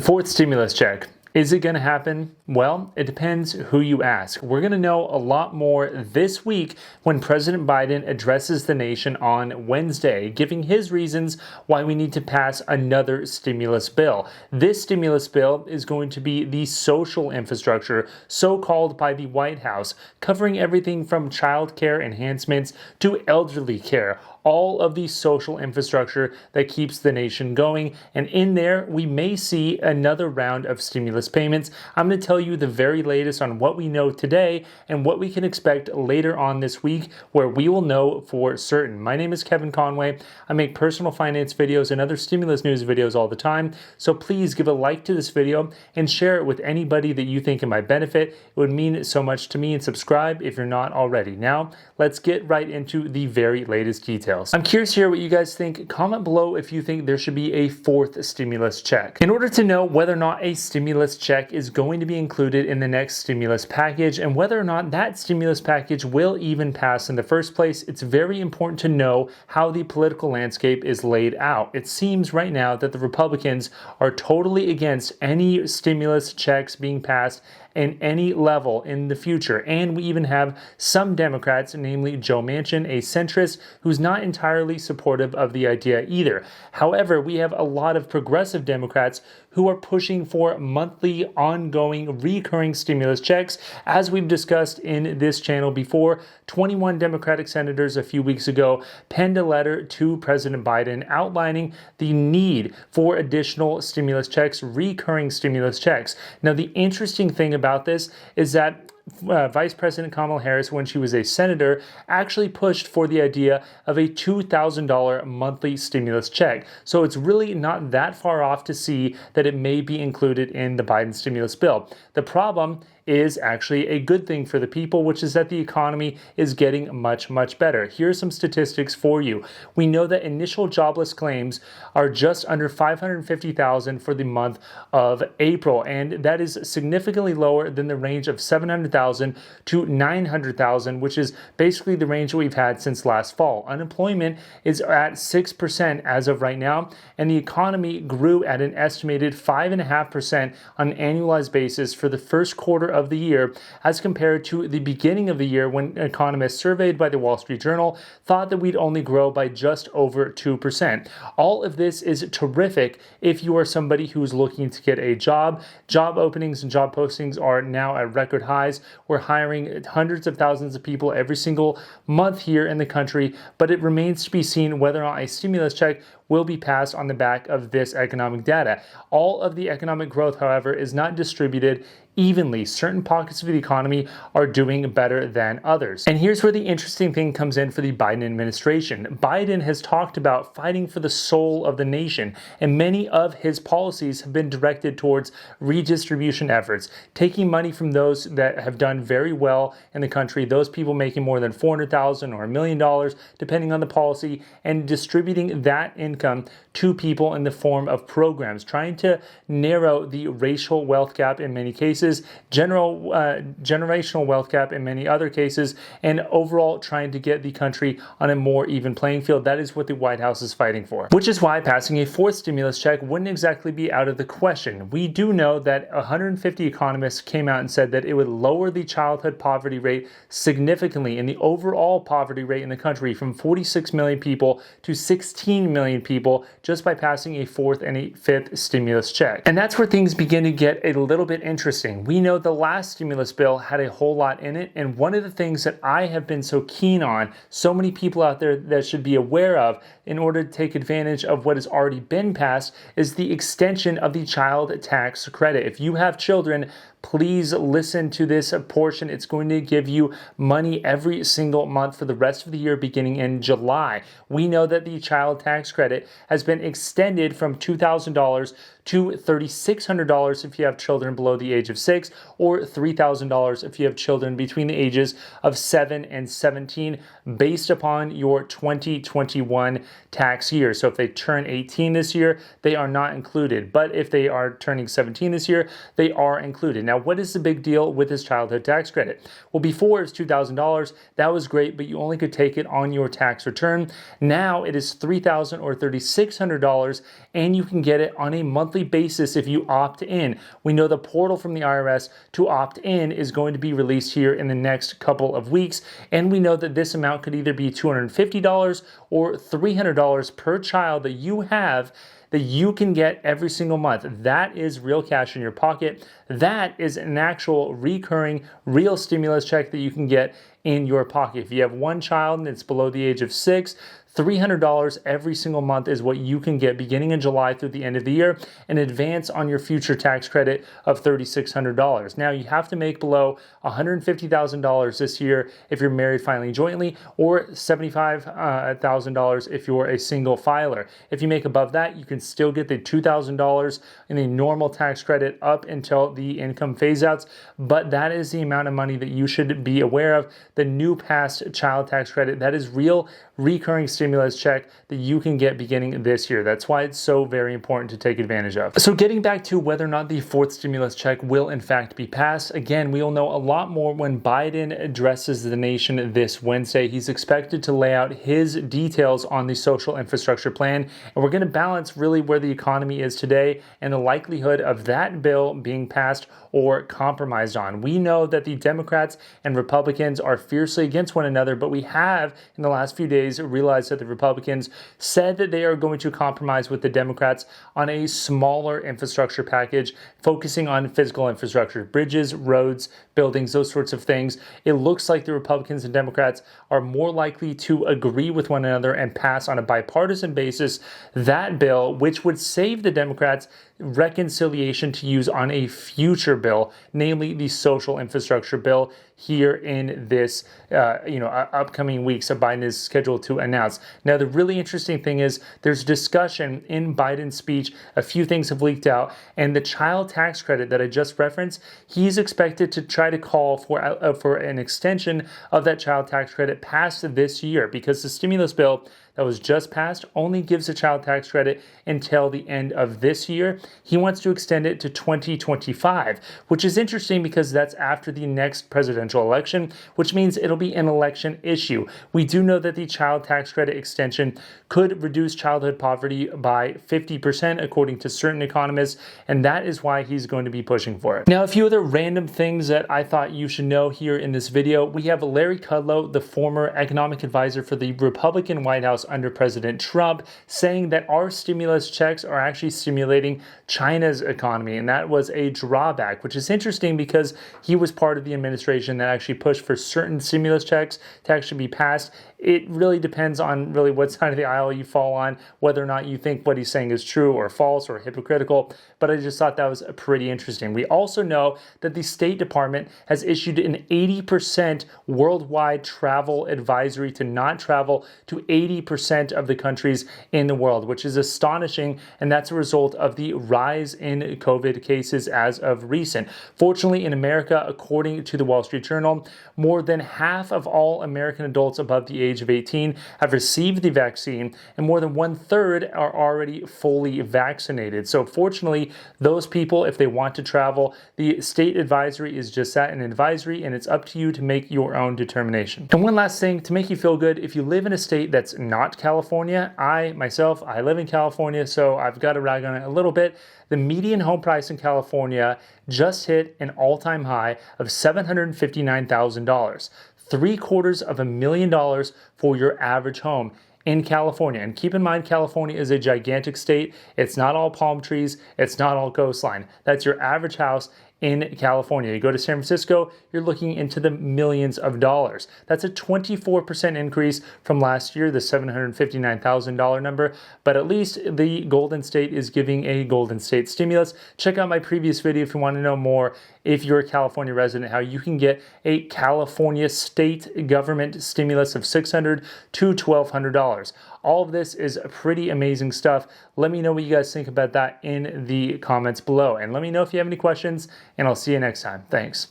fourth stimulus check. Is it going to happen? Well, it depends who you ask. We're going to know a lot more this week when President Biden addresses the nation on Wednesday, giving his reasons why we need to pass another stimulus bill. This stimulus bill is going to be the social infrastructure, so called by the White House, covering everything from child care enhancements to elderly care. All of the social infrastructure that keeps the nation going. And in there, we may see another round of stimulus payments. I'm going to tell you the very latest on what we know today and what we can expect later on this week, where we will know for certain. My name is Kevin Conway. I make personal finance videos and other stimulus news videos all the time. So please give a like to this video and share it with anybody that you think it might benefit. It would mean so much to me, and subscribe if you're not already. Now, let's get right into the very latest details. I'm curious to hear what you guys think. Comment below if you think there should be a fourth stimulus check. In order to know whether or not a stimulus check is going to be included in the next stimulus package and whether or not that stimulus package will even pass in the first place, it's very important to know how the political landscape is laid out. It seems right now that the Republicans are totally against any stimulus checks being passed in any level in the future. And we even have some Democrats, namely Joe Manchin, a centrist, who's not entirely supportive of the idea either. However, we have a lot of progressive Democrats who are pushing for monthly, ongoing, recurring stimulus checks. As we've discussed in this channel before, 21 Democratic senators a few weeks ago penned a letter to President Biden outlining the need for additional stimulus checks, recurring stimulus checks. Now, the interesting thing about this is that Vice President Kamala Harris, when she was a senator, actually pushed for the idea of a $2,000 monthly stimulus check. So it's really not that far off to see that it may be included in the Biden stimulus bill. The problem is actually a good thing for the people, which is that the economy is getting much, much better. Here are some statistics for you. We know that initial jobless claims are just under 550,000 for the month of April, and that is significantly lower than the range of 700,000 to 900,000, which is basically the range that we've had since last fall. Unemployment is at 6% as of right now, and the economy grew at an estimated 5.5% on an annualized basis for the first quarter of the year, as compared to the beginning of the year when economists surveyed by the Wall Street Journal thought that we'd only grow by just over 2%. All of this is terrific if you are somebody who's looking to get a job. Job openings and job postings are now at record highs. We're hiring hundreds of thousands of people every single month here in the country, but it remains to be seen whether or not a stimulus check will be passed on the back of this economic data. All of the economic growth, however, is not distributed evenly. Certain pockets of the economy are doing better than others. And here's where the interesting thing comes in for the Biden administration. Biden has talked about fighting for the soul of the nation, and many of his policies have been directed towards redistribution efforts, taking money from those that have done very well in the country, those people making more than $400,000 or $1 million, depending on the policy, and distributing that income to people in the form of programs, trying to narrow the racial wealth gap in many cases, generational wealth gap in many other cases, and overall trying to get the country on a more even playing field. That is what the White House is fighting for, which is why passing a fourth stimulus check wouldn't exactly be out of the question. We do know that 150 economists came out and said that it would lower the childhood poverty rate significantly and the overall poverty rate in the country from 46 million people to 16 million people just by passing a fourth and a fifth stimulus check. And that's where things begin to get a little bit interesting. We know the last stimulus bill had a whole lot in it, and one of the things that I have been so keen on, so many people out there that should be aware of in order to take advantage of what has already been passed, is the extension of the child tax credit. If you have children, please listen to this portion. It's going to give you money every single month for the rest of the year beginning in July. We know that the child tax credit has been extended from $2,000 to $3,600 if you have children below the age of 6, or $3,000 if you have children between the ages of 7 and 17, based upon your 2021 tax year. So if they turn 18 this year, they are not included. But if they are turning 17 this year, they are included. Now, Now, what is the big deal with this childhood tax credit? Well, before it was $2,000. That was great, but you only could take it on your tax return. Now it is $3,000 or $3,600, and you can get it on a monthly basis if you opt in. We know the portal from the IRS to opt in is going to be released here in the next couple of weeks, and we know that this amount could either be $250 or $300 per child that you have that you can get every single month. That is real cash in your pocket. That is an actual recurring, real stimulus check that you can get in your pocket. If you have one child and it's below the age of 6, $300 every single month is what you can get beginning in July through the end of the year, an advance on your future tax credit of $3,600. Now, you have to make below $150,000 this year if you're married filing jointly, or $75,000 if you're a single filer. If you make above that, you can still get the $2,000 in a normal tax credit up until the income phase outs, but that is the amount of money that you should be aware of. The new passed child tax credit, that is real recurring stimulus check that you can get beginning this year. That's why it's so very important to take advantage of. So getting back to whether or not the fourth stimulus check will in fact be passed, again, we will know a lot more when Biden addresses the nation this Wednesday. He's expected to lay out his details on the social infrastructure plan, and we're going to balance really where the economy is today and the likelihood of that bill being passed or compromised on. We know that the Democrats and Republicans are fiercely against one another, but we have in the last few days realized that the Republicans said that they are going to compromise with the Democrats on a smaller infrastructure package, focusing on physical infrastructure, bridges, roads, buildings, those sorts of things. It looks like the Republicans and Democrats are more likely to agree with one another and pass on a bipartisan basis that bill, which would save the Democrats reconciliation to use on a future bill, namely the social infrastructure bill here in this upcoming weeks that Biden is scheduled to announce. Now, the really interesting thing is there's discussion in Biden's speech. A few things have leaked out, and the child tax credit that I just referenced, he's expected to try to call for an extension of that child tax credit past this year, because the stimulus bill that was just passed only gives a child tax credit until the end of this year. He wants to extend it to 2025, which is interesting because that's after the next presidential election, which means it'll be an election issue. We do know that the child tax credit extension could reduce childhood poverty by 50%, according to certain economists, and that is why he's going to be pushing for it. Now, a few other random things that I thought you should know here in this video. We have Larry Kudlow, the former economic advisor for the Republican White House under President Trump, saying that our stimulus checks are actually stimulating China's economy, and that was a drawback, which is interesting because he was part of the administration that actually pushed for certain stimulus checks to actually be passed. It really depends on really what side of the aisle you fall on, whether or not you think what he's saying is true or false or hypocritical, but I just thought that was pretty interesting. We also know that the State Department has issued an 80% worldwide travel advisory to not travel to 80% of the countries in the world, which is astonishing, and that's a result of the rise in COVID cases as of recent. Fortunately, in America, according to the Wall Street Journal, more than half of all American adults above the age of 18 have received the vaccine, and more than 1/3 are already fully vaccinated. So fortunately, those people, if they want to travel, the state advisory is just that, an advisory, and it's up to you to make your own determination. And one last thing to make you feel good, if you live in a state that's not California, I live in California, so I've got to rag on it a little bit. The median home price in California just hit an all-time high of $759,000. $750,000 for your average home in California. And keep in mind, California is a gigantic state. It's not all palm trees. It's not all coastline. That's your average house in California. You go to San Francisco, you're looking into the millions of dollars. That's a 24% increase from last year, the $759,000 number, but at least the Golden State is giving a Golden State stimulus. Check out my previous video if you want to know more, if you're a California resident, how you can get a California state government stimulus of $600 to $1,200. All of this is pretty amazing stuff. Let me know what you guys think about that in the comments below. And let me know if you have any questions, and I'll see you next time. Thanks.